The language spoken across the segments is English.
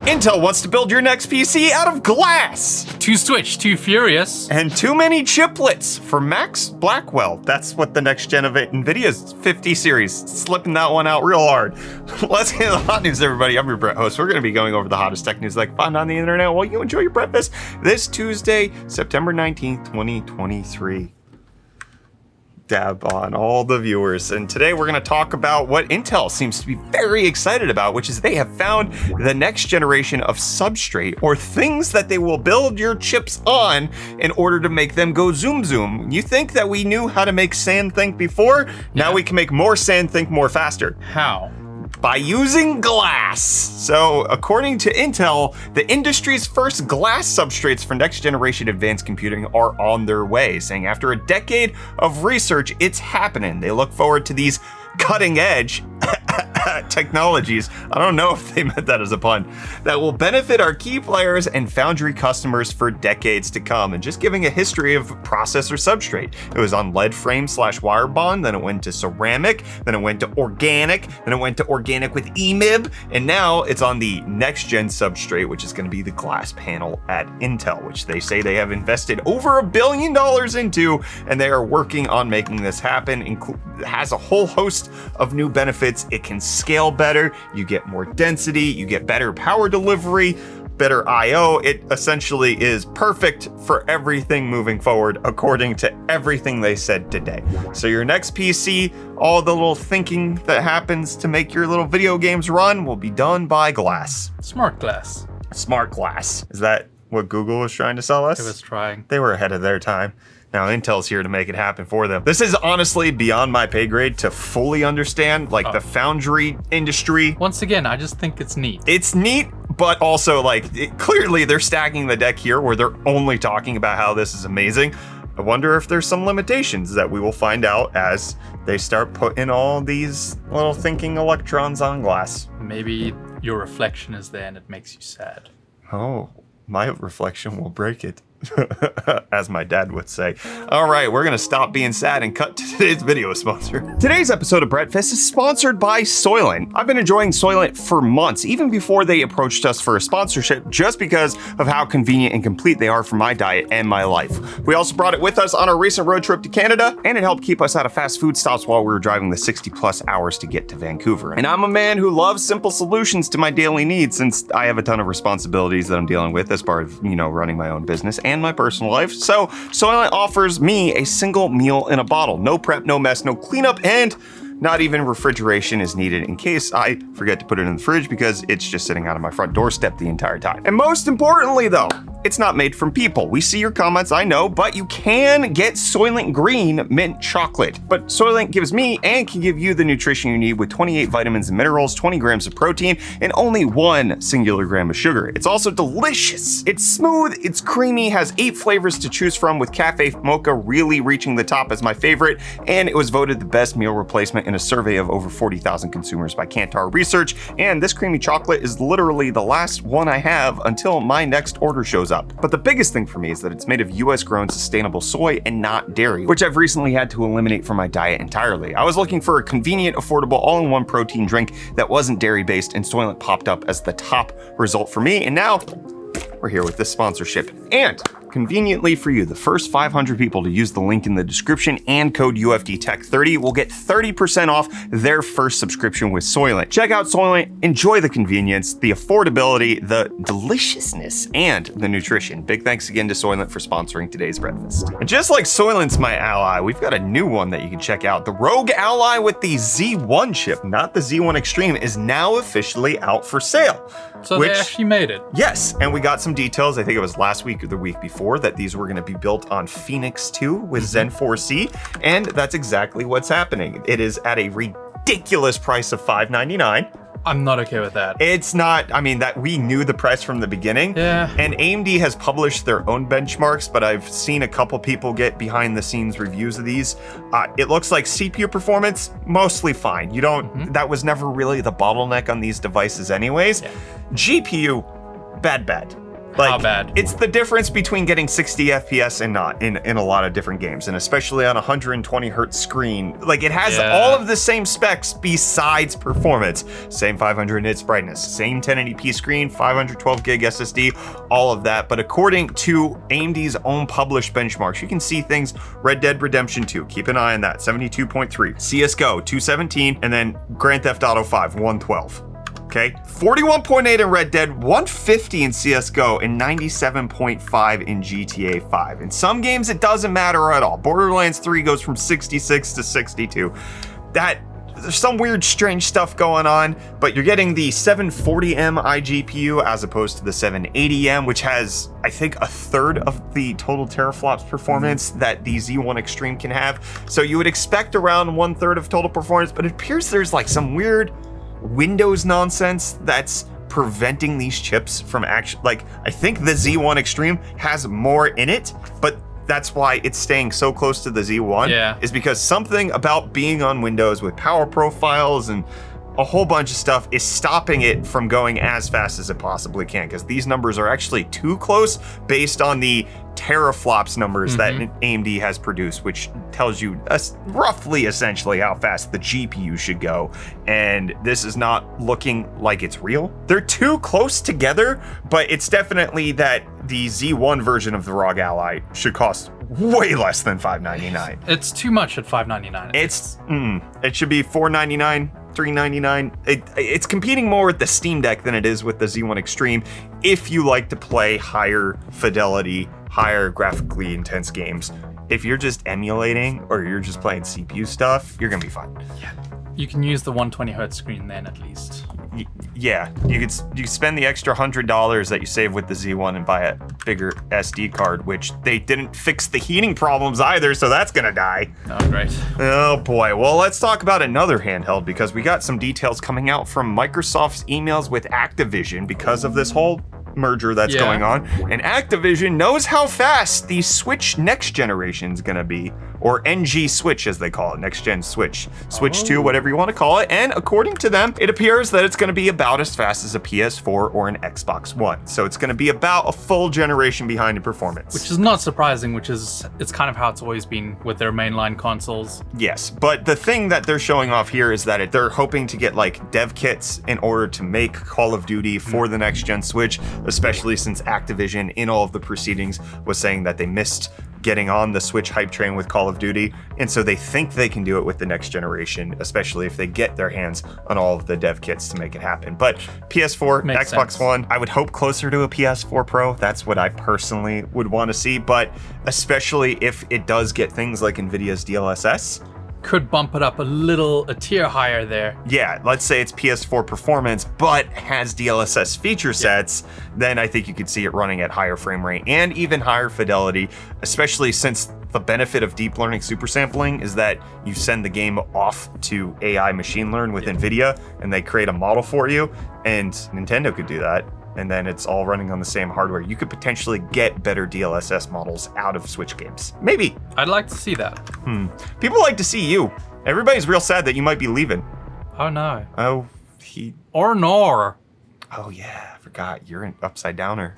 Intel wants to build your next PC out of glass. Too switch, too furious. And too many chiplets for Max Blackwell. That's what the next gen of NVIDIA's 50 series. Slipping that one out real hard. Let's get to the hot news, everybody. I'm your Brett host. We're going to be going over the hottest tech news like find on the internet while you enjoy your breakfast this Tuesday, September 19th, 2023. Dab on all the viewers. And today we're going to talk about what Intel seems to be very excited about, which is they have found the next generation of substrate or things that they will build your chips on in order to make them go zoom zoom. You think that we knew how to make sand think before? Now we can make more sand think more faster. How? By using glass. So according to Intel, the industry's first glass substrates for next generation advanced computing are on their way, saying after a decade of research, it's happening. They look forward to these cutting edge technologies, I don't know if they meant that as a pun, that will benefit our key players and foundry customers for decades to come. And just giving a history of processor substrate. It was on lead frame / wire bond, then it went to ceramic, then it went to organic, then it went to organic with EMIB, and now it's on the next gen substrate, which is going to be the glass panel at Intel, which they say they have invested over $1 billion into, and they are working on making this happen. It has a whole host of new benefits. It can scale better, you get more density, you get better power delivery, better I/O. It essentially is perfect for everything moving forward, according to everything they said today. So your next PC, all the little thinking that happens to make your little video games run will be done by glass. Smart glass. Smart glass. Is that what Google was trying to sell us? It was trying. They were ahead of their time. Now Intel's here to make it happen for them. This is honestly beyond my pay grade to fully understand, like the foundry industry. Once again, I just think it's neat. It's neat, but also clearly they're stacking the deck here where they're only talking about how this is amazing. I wonder if there's some limitations that we will find out as they start putting all these little thinking electrons on glass. Maybe your reflection is there and it makes you sad. Oh, my reflection will break it. As my dad would say. All right, we're gonna stop being sad and cut to today's video sponsor. Today's episode of Breakfast is sponsored by Soylent. I've been enjoying Soylent for months, even before they approached us for a sponsorship, just because of how convenient and complete they are for my diet and my life. We also brought it with us on our recent road trip to Canada, and it helped keep us out of fast food stops while we were driving the 60+ hours to get to Vancouver. And I'm a man who loves simple solutions to my daily needs, since I have a ton of responsibilities that I'm dealing with as part of, running my own business and my personal life. So Soylent offers me a single meal in a bottle. No prep, no mess, no cleanup, and not even refrigeration is needed in case I forget to put it in the fridge because it's just sitting out on my front doorstep the entire time. And most importantly though, it's not made from people. We see your comments, I know, but you can get Soylent Green Mint Chocolate. But Soylent gives me and can give you the nutrition you need with 28 vitamins and minerals, 20 grams of protein, and only 1 singular gram of sugar. It's also delicious. It's smooth, it's creamy, has 8 flavors to choose from, with Cafe Mocha really reaching the top as my favorite, and it was voted the best meal replacement in a survey of over 40,000 consumers by Kantar Research. And this creamy chocolate is literally the last one I have until my next order shows up. But the biggest thing for me is that it's made of US grown sustainable soy and not dairy, which I've recently had to eliminate from my diet entirely. I was looking for a convenient, affordable, all-in-one protein drink that wasn't dairy based, and Soylent popped up as the top result for me. And now we're here with this sponsorship. And conveniently for you, the first 500 people to use the link in the description and code UFDTech30 will get 30% off their first subscription with Soylent. Check out Soylent, enjoy the convenience, the affordability, the deliciousness, and the nutrition. Big thanks again to Soylent for sponsoring today's breakfast. And just like Soylent's my ally, we've got a new one that you can check out. The ROG Ally with the Z1 chip, not the Z1 Extreme, is now officially out for sale. So they actually made it. Yes, and we got some details, I think it was last week or the week before, that these were going to be built on Phoenix 2 with Zen 4C, and that's exactly what's happening. It is at a ridiculous price of $599. I'm not okay with that. It's not, that we knew the price from the beginning. Yeah. And AMD has published their own benchmarks, but I've seen a couple people get behind the scenes reviews of these. It looks like CPU performance, mostly fine. You don't, that was never really the bottleneck on these devices anyways. Yeah. GPU, bad. Like, How bad? It's the difference between getting 60 FPS and not in a lot of different games, and especially on a 120 hertz screen. Like, it has all of the same specs besides performance. Same 500 nits brightness, same 1080p screen, 512 gig SSD, all of that. But according to AMD's own published benchmarks, you can see things. Red Dead Redemption 2, keep an eye on that, 72.3. CSGO, 217, and then Grand Theft Auto 5, 112. Okay, 41.8 in Red Dead, 150 in CSGO, and 97.5 in GTA 5. In some games, it doesn't matter at all. Borderlands 3 goes from 66 to 62. There's some weird, strange stuff going on, but you're getting the 740M iGPU as opposed to the 780M, which has, I think, a third of the total teraflops performance that the Z1 Extreme can have. So you would expect around 1/3 of total performance, but it appears there's like some weird Windows nonsense that's preventing these chips from actually, like, I think the Z1 Extreme has more in it, but that's why it's staying so close to the Z1, is because something about being on Windows with power profiles and a whole bunch of stuff is stopping it from going as fast as it possibly can, because these numbers are actually too close based on the teraflops numbers that AMD has produced, which tells you roughly essentially how fast the GPU should go. And this is not looking like it's real. They're too close together, but it's definitely that the Z1 version of the ROG Ally should cost way less than $599. It's too much at $599. It should be $499. $399. It's competing more with the Steam Deck than it is with the Z1 Extreme if you like to play higher fidelity, higher graphically intense games. If you're just emulating or you're just playing CPU stuff, you're gonna be fine. Yeah. You can use the 120 hertz screen then at least. Yeah, you could spend the extra $100 that you save with the Z1 and buy a bigger SD card, which they didn't fix the heating problems either, so that's gonna die. Oh, great. Oh boy, well, let's talk about another handheld, because we got some details coming out from Microsoft's emails with Activision because of this whole merger that's going on, and Activision knows how fast the Switch next generation is gonna be, or NG Switch as they call it, next gen Switch, Switch 2, whatever you want to call it. And according to them, it appears that it's gonna be about as fast as a PS4 or an Xbox One. So it's gonna be about a full generation behind in performance. Which is not surprising, it's kind of how it's always been with their mainline consoles. Yes, but the thing that they're showing off here is that they're hoping to get like dev kits in order to make Call of Duty for the next gen Switch, especially since Activision in all of the proceedings was saying that they missed getting on the Switch hype train with Call of Duty, and so they think they can do it with the next generation, especially if they get their hands on all of the dev kits to make it happen. But PS4, Makes Xbox sense. One, I would hope closer to a PS4 Pro. That's what I personally would want to see, but especially if it does get things like NVIDIA's DLSS, Could bump it up a tier higher there. yeah, let's say it's PS4 performance, but has DLSS feature sets, then I think you could see it running at higher frame rate and even higher fidelity, especially since the benefit of deep learning super sampling is that you send the game off to AI machine learn with NVIDIA and they create a model for you, and Nintendo could do that. And then it's all running on the same hardware. You could potentially get better DLSS models out of Switch games. Maybe. I'd like to see that. People like to see you. Everybody's real sad that you might be leaving. Oh no. Oh, Or nor. Oh yeah, I forgot. You're an upside downer.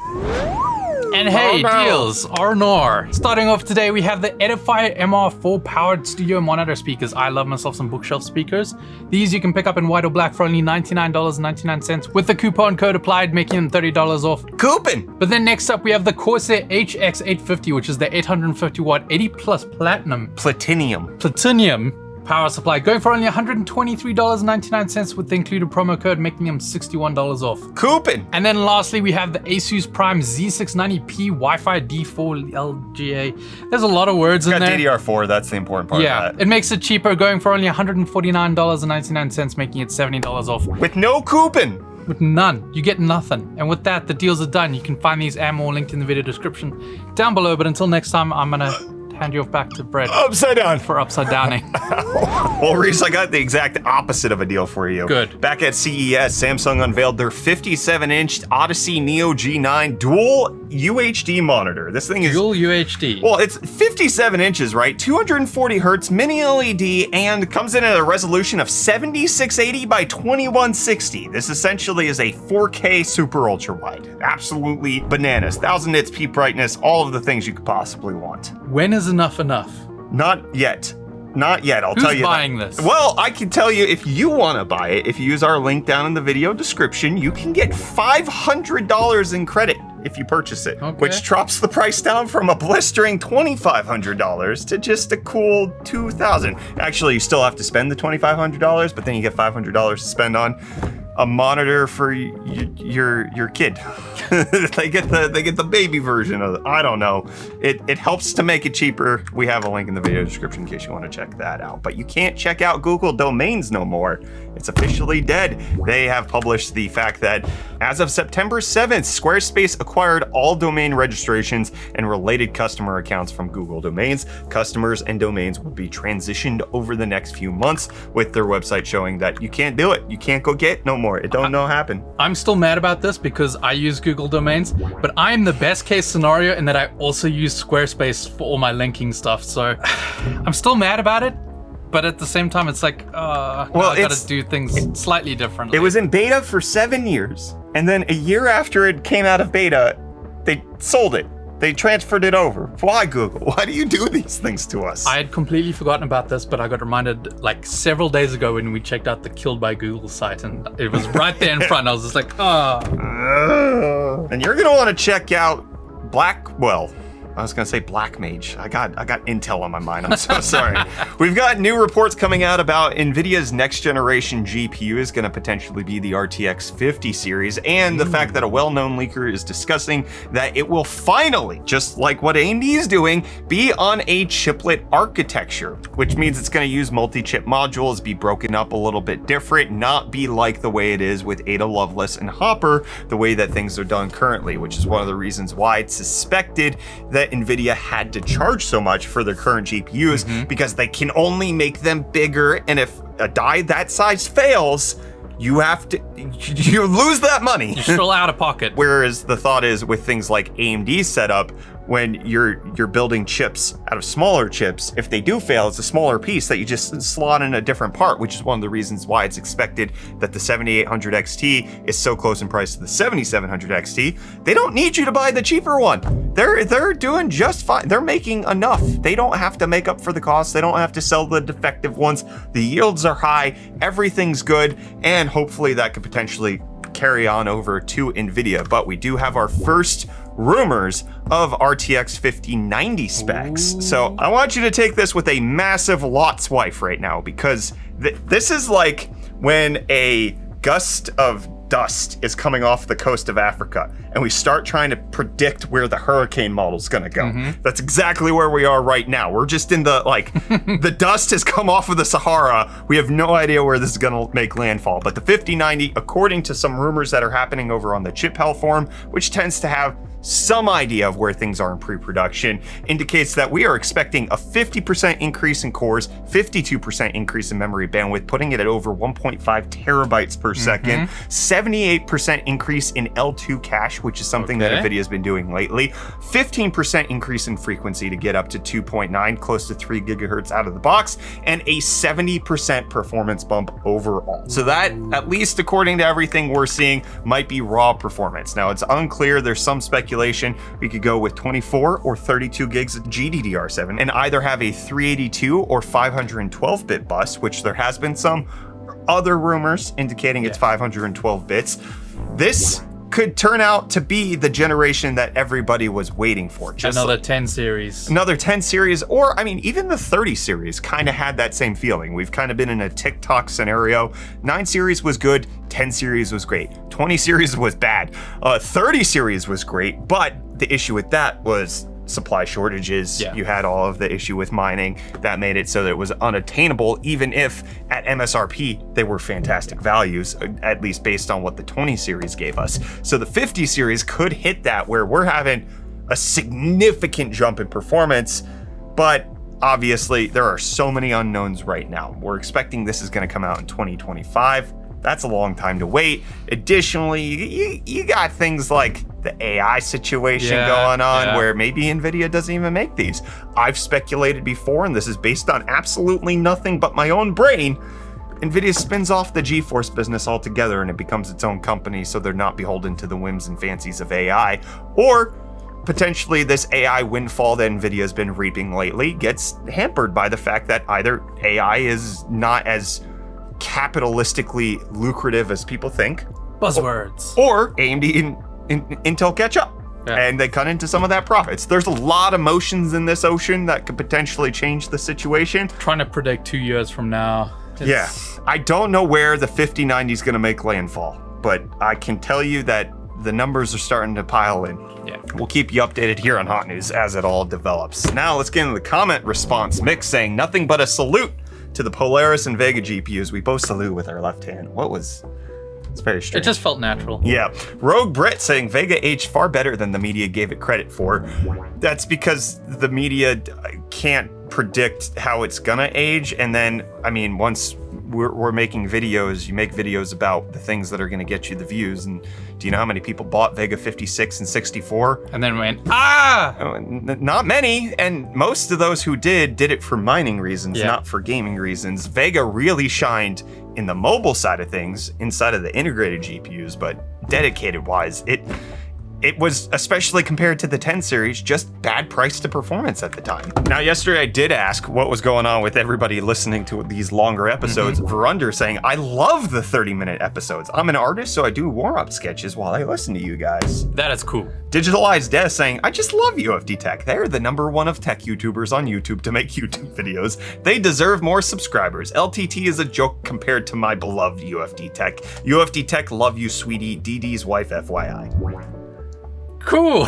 And hey, Oh, no. deals or nor. Starting off today, we have the Edifier MR4 powered studio monitor speakers. I love myself some bookshelf speakers. These you can pick up in white or black for only $99.99 with the coupon code applied, making them $30 off. Coupon! But then next up, we have the Corsair HX850, which is the 850 watt 80 plus platinum Platinum. power supply, going for only $123.99 with the included promo code, making them $61 off. Coupon! And then lastly, we have the Asus Prime Z690P Wi-Fi D4 LGA. There's a lot of words in Got there. DDR4, that's the important part Yeah, of that. it makes it cheaper, going for only $149.99, making it $70 off. With no coupon! With none, you get nothing. And with that, the deals are done. You can find these and more linked in the video description down below. But until next time, I'm gonna hand you off back to Brett Upside down. for upside downing. Well, Reece, I got the exact opposite of a deal for you. Good. Back at CES, Samsung unveiled their 57-inch Odyssey Neo G9 dual UHD monitor. This thing is Dual UHD. well, it's 57 inches, right? 240 hertz, mini LED, and comes in at a resolution of 7680 by 2160. This essentially is a 4K super ultra wide. Absolutely bananas. 1000 nits peak brightness, all of the things you could possibly want. When is enough enough? Not yet. Not yet, I'll Who's tell you. buying this? Well, I can tell you if you want to buy it, if you use our link down in the video description, you can get $500 in credit if you purchase it, Okay. which drops the price down from a blistering $2,500 to just a cool $2,000. Actually, you still have to spend the $2,500, but then you get $500 to spend on a monitor for your kid. they get the baby version of it. I don't know. It helps to make it cheaper. We have a link in the video description in case you want to check that out. But you can't check out Google Domains no more. It's officially dead. They have published the fact that as of September 7th, Squarespace acquired all domain registrations and related customer accounts from Google Domains. Customers and domains will be transitioned over the next few months, with their website showing that you can't do it. You can't go get no more. It don't happen. I'm still mad about this because I use Google Domains, but I'm the best case scenario in that I also use Squarespace for all my linking stuff. So I'm still mad about it, but at the same time, it's like, I gotta do things slightly differently. It was in beta for 7 years, and then a year after it came out of beta, they sold it. They transferred it over. Why, Google? Why do you do these things to us? I had completely forgotten about this, but I got reminded like several days ago when we checked out the Killed by Google site, and it was right there in front. I was just like, And you're gonna want to check out Blackwell. I was gonna say Black Mage. I got Intel on my mind. I'm so sorry. We've got new reports coming out about NVIDIA's next generation GPU is gonna potentially be the RTX 50 series, and the fact that a well-known leaker is discussing that it will finally, just like what AMD is doing, be on a chiplet architecture, which means it's gonna use multi-chip modules, be broken up a little bit different, not be like the way it is with Ada Lovelace and Hopper, the way that things are done currently, which is one of the reasons why it's suspected that NVIDIA had to charge so much for their current GPUs, because they can only make them bigger, and if a die that size fails, you lose that money. you're still out of pocket. Whereas the thought is with things like AMD's setup, when you're building chips out of smaller chips, if they do fail, it's a smaller piece that you just slot in a different part, which is one of the reasons why it's expected that the 7800 XT is so close in price to the 7700 XT. They don't need you to buy the cheaper one. They're doing just fine. They're making enough. They don't have to make up for the cost. They don't have to sell the defective ones. The yields are high. Everything's good. And hopefully that could potentially carry on over to NVIDIA. But we do have our first rumors of RTX 5090 specs. Ooh. So I want you to take this with a massive Lot's wife right now, because this is like when a gust of dust is coming off the coast of Africa and we start trying to predict where the hurricane model's gonna go. That's exactly where we are right now. We're just in the, like, the dust has come off of the Sahara. We have no idea where this is gonna make landfall. But the 5090, according to some rumors that are happening over on the Chip Hell forum, which tends to have some idea of where things are in pre-production, indicates that we are expecting a 50% increase in cores, 52% increase in memory bandwidth, putting it at over 1.5 terabytes per second, 78% increase in L2 cache, which is something that NVIDIA's been doing lately, 15% increase in frequency to get up to 2.9, close to 3 gigahertz out of the box, and a 70% performance bump overall. So that, at least according to everything we're seeing, might be raw performance. Now, it's unclear. There's some speculation we could go with 24 or 32 gigs of GDDR7 and either have a 382 or 512-bit bus, which there has been some other rumors indicating it's 512 bits. This could turn out to be the generation that everybody was waiting for. Just another 10 series. Another 10 series, or I mean, even the 30 series kind of had that same feeling. We've kind of been in a TikTok scenario. 9 series was good, 10 series was great, 20 series was bad, 30 series was great, but the issue with that was supply shortages. You had all of the issue with mining that made it so that it was unattainable, even if at MSRP they were fantastic values, at least based on what the 20 series gave us. So the 50 series could hit that, where we're having a significant jump in performance But obviously, there are so many unknowns right now. We're expecting this is going to come out in 2025. That's a long time to wait. Additionally, you got things like the AI situation going on where maybe NVIDIA doesn't even make these. I've speculated before, and this is based on absolutely nothing but my own brain. NVIDIA spins off the GeForce business altogether and it becomes its own company, so they're not beholden to the whims and fancies of AI. Or potentially this AI windfall that NVIDIA has been reaping lately gets hampered by the fact that either AI is not as capitalistically lucrative as people think. Buzzwords. Or AMD and Intel catch up. Yeah. And they cut into some of that profits. There's a lot of motions in this ocean that could potentially change the situation. Trying to predict 2 years from now. I don't know where the 5090 is going to make landfall, but I can tell you that the numbers are starting to pile in. Yeah. We'll keep you updated here on Hot News as it all develops. Now let's get into the comment response mix saying nothing but a salute to the Polaris and Vega GPUs. We both salute with our left hand. It's very strange. It just felt natural. Yeah. Rogue Brett saying Vega aged far better than the media gave it credit for. That's because the media can't predict how it's gonna age. And then, once we're making videos, you make videos about the things that are gonna get you the views. And do you know how many people bought Vega 56 and 64? And then went, Not many. And most of those who did it for mining reasons, not for gaming reasons. Vega really shined in the mobile side of things, inside of the integrated GPUs, but dedicated wise, it was, especially compared to the 10 series, just bad price to performance at the time. Now, yesterday I did ask what was going on with everybody listening to these longer episodes. Verunder saying, I love the 30-minute episodes. I'm an artist, so I do warm-up sketches while I listen to you guys. That is cool. Digitalized Death saying, I just love UFD Tech. They're the #1 of tech YouTubers on YouTube to make YouTube videos. They deserve more subscribers. LTT is a joke compared to my beloved UFD Tech. UFD Tech, love you, sweetie. DD's wife, FYI. Cool.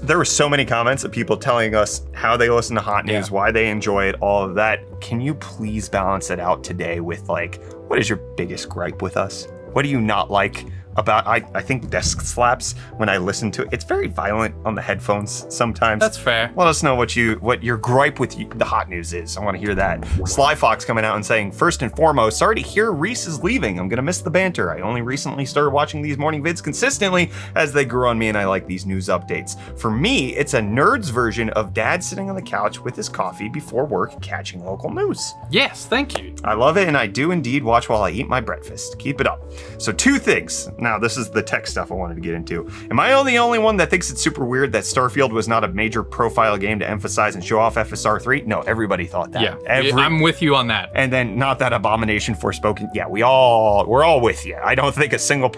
There were so many comments of people telling us how they listen to Hot News, why they enjoy it, all of that. Can you please balance it out today with what is your biggest gripe with us? What do you not like about, I think desk slaps when I listen to it. It's very violent on the headphones sometimes. That's fair. Let us know what your gripe with the Hot News is. I want to hear that. Sly Fox coming out and saying, first and foremost, sorry to hear Reece is leaving. I'm gonna miss the banter. I only recently started watching these morning vids consistently as they grew on me, and I like these news updates. For me, it's a nerd's version of dad sitting on the couch with his coffee before work catching local news. Yes, thank you. I love it, and I do indeed watch while I eat my breakfast. Keep it up. So 2 things. Now, this is the tech stuff I wanted to get into. Am I the only one that thinks it's super weird that Starfield was not a major profile game to emphasize and show off FSR 3? No, everybody thought that. Yeah, I'm with you on that. And then not that Abomination Forspoken. Yeah, we're all with you. I don't think a single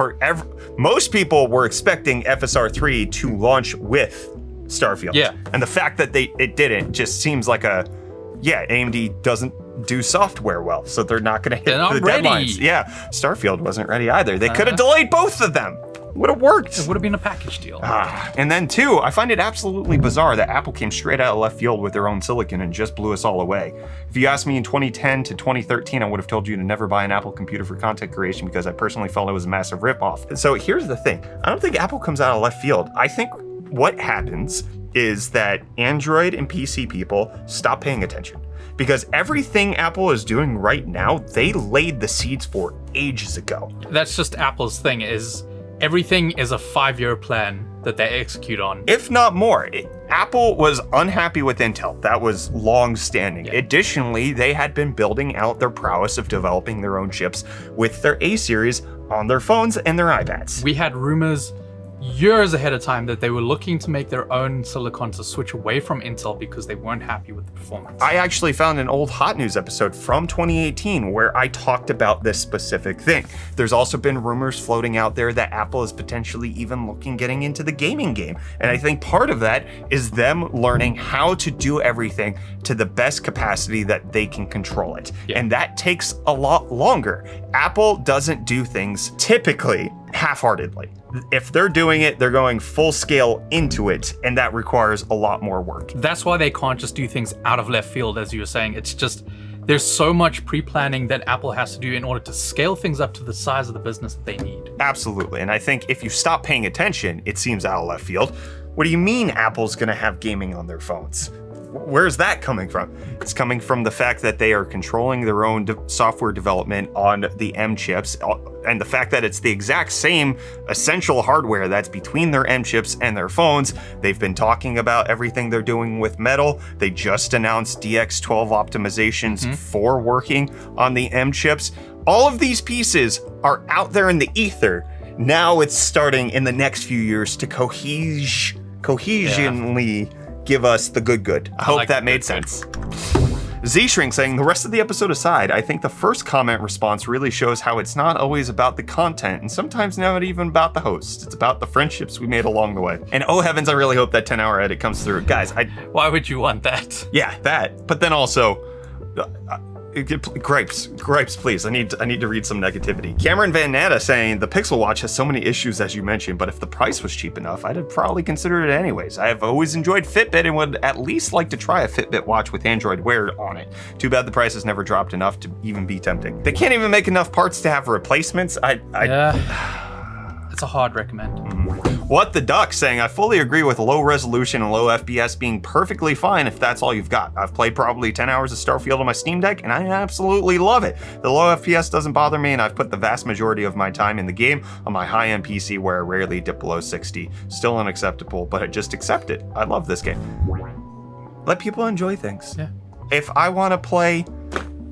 most people were expecting FSR 3 to launch with Starfield. Yeah. And the fact that it didn't just seems like AMD doesn't do software well, so they're not going to hit the deadlines. Yeah, Starfield wasn't ready either. They could have delayed both of them. Would have worked. It would have been a package deal. And then 2, I find it absolutely bizarre that Apple came straight out of left field with their own silicon and just blew us all away. If you asked me in 2010 to 2013, I would have told you to never buy an Apple computer for content creation because I personally felt it was a massive ripoff. So here's the thing. I don't think Apple comes out of left field. I think what happens is that Android and PC people stop paying attention. Because everything Apple is doing right now, they laid the seeds for ages ago. That's just Apple's thing, is everything is a 5-year plan that they execute on. If not more. Apple was unhappy with Intel. That was long standing. Yeah. Additionally, they had been building out their prowess of developing their own chips with their A series on their phones and their iPads. We had rumors years ahead of time that they were looking to make their own silicon to switch away from Intel because they weren't happy with the performance. I actually found an old Hot News episode from 2018 where I talked about this specific thing. There's also been rumors floating out there that Apple is potentially even getting into the gaming game. And I think part of that is them learning how to do everything to the best capacity that they can control it. Yeah. And that takes a lot longer. Apple doesn't do things typically half-heartedly. If they're doing it, they're going full scale into it, and that requires a lot more work. That's why they can't just do things out of left field, as you were saying. It's just, there's so much pre-planning that Apple has to do in order to scale things up to the size of the business that they need. Absolutely, and I think if you stop paying attention, it seems out of left field. What do you mean Apple's gonna have gaming on their phones? Where's that coming from? It's coming from the fact that they are controlling their own software development on the M chips, and the fact that it's the exact same essential hardware that's between their M chips and their phones. They've been talking about everything they're doing with Metal. They just announced DX12 optimizations for working on the M chips. All of these pieces are out there in the ether. Now it's starting in the next few years to cohesionally give us the good. I hope like that made sense. Z-Shrink saying, the rest of the episode aside, I think the first comment response really shows how it's not always about the content, and sometimes not even about the host. It's about the friendships we made along the way. And oh heavens, I really hope that 10-hour edit comes through. Guys, Why would you want that? Yeah, that. But then also, gripes, please. I need to read some negativity. Cameron Van Nata saying, the Pixel Watch has so many issues as you mentioned, but if the price was cheap enough, I'd have probably considered it anyways. I have always enjoyed Fitbit and would at least like to try a Fitbit watch with Android Wear on it. Too bad the price has never dropped enough to even be tempting. They can't even make enough parts to have replacements. Yeah. It's a hard recommend. What the Duck saying, I fully agree with low resolution and low FPS being perfectly fine if that's all you've got. I've played probably 10 hours of Starfield on my Steam Deck and I absolutely love it. The low FPS doesn't bother me and I've put the vast majority of my time in the game on my high-end PC where I rarely dip below 60. Still unacceptable, but I just accept it. I love this game. Let people enjoy things. Yeah. If I want to play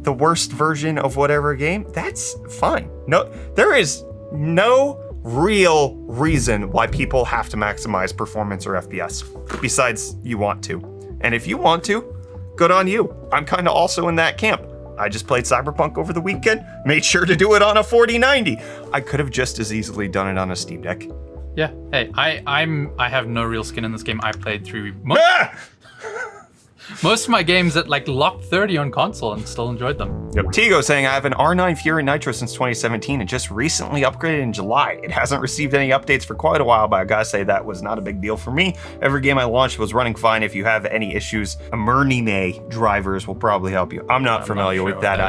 the worst version of whatever game, that's fine. No, there is no real reason why people have to maximize performance or FPS, besides you want to. And if you want to, good on you. I'm kind of also in that camp. I just played Cyberpunk over the weekend, made sure to do it on a 4090. I could have just as easily done it on a Steam Deck. Yeah, hey, I have no real skin in this game. I played through most of my games at like locked 30 on console and still enjoyed them. Yep. Tigo saying, I have an R9 Fury Nitro since 2017 and just recently upgraded in July. It hasn't received any updates for quite a while, but I gotta say that was not a big deal for me. Every game I launched was running fine. If you have any issues, Amernine drivers will probably help you. I'm not familiar with that.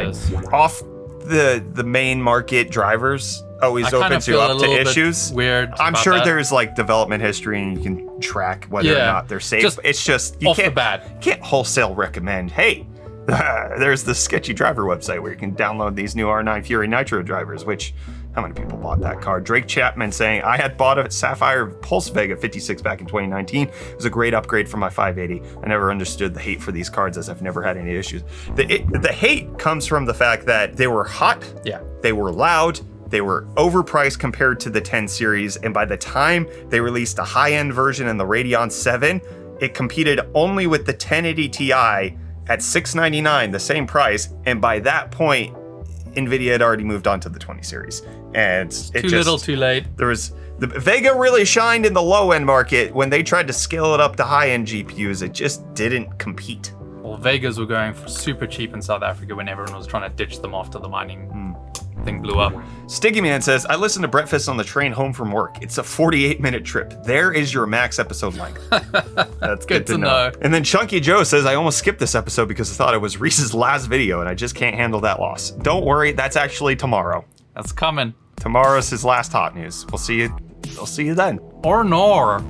Off the main market drivers always open to up to issues. Weird. I'm sure there's like development history and you can track whether or not they're safe. It's just you can't wholesale recommend, hey, there's the sketchy driver website where you can download these new R9 Fury Nitro drivers, which how many people bought that car? Drake Chapman saying, I had bought a Sapphire Pulse Vega 56 back in 2019. It was a great upgrade for my 580. I never understood the hate for these cards as I've never had any issues. The hate comes from the fact that they were hot, they were loud, they were overpriced compared to the 10 series, and by the time they released a high-end version in the Radeon 7, it competed only with the 1080 Ti at $699, the same price, and by that point, NVIDIA had already moved on to the 20 series. And too little, too late. The Vega really shined in the low-end market. When they tried to scale it up to high-end GPUs, it just didn't compete. Well, Vegas were going for super cheap in South Africa when everyone was trying to ditch them after the mining thing blew up. Stiggy Man says, I listened to Breakfast on the train home from work. It's a 48-minute trip. There is your max episode length. That's good to know. And then Chunky Joe says, I almost skipped this episode because I thought it was Reese's last video and I just can't handle that loss. Don't worry, that's actually tomorrow. That's coming. Tomorrow's his last hot news. We'll see you then. Or nor.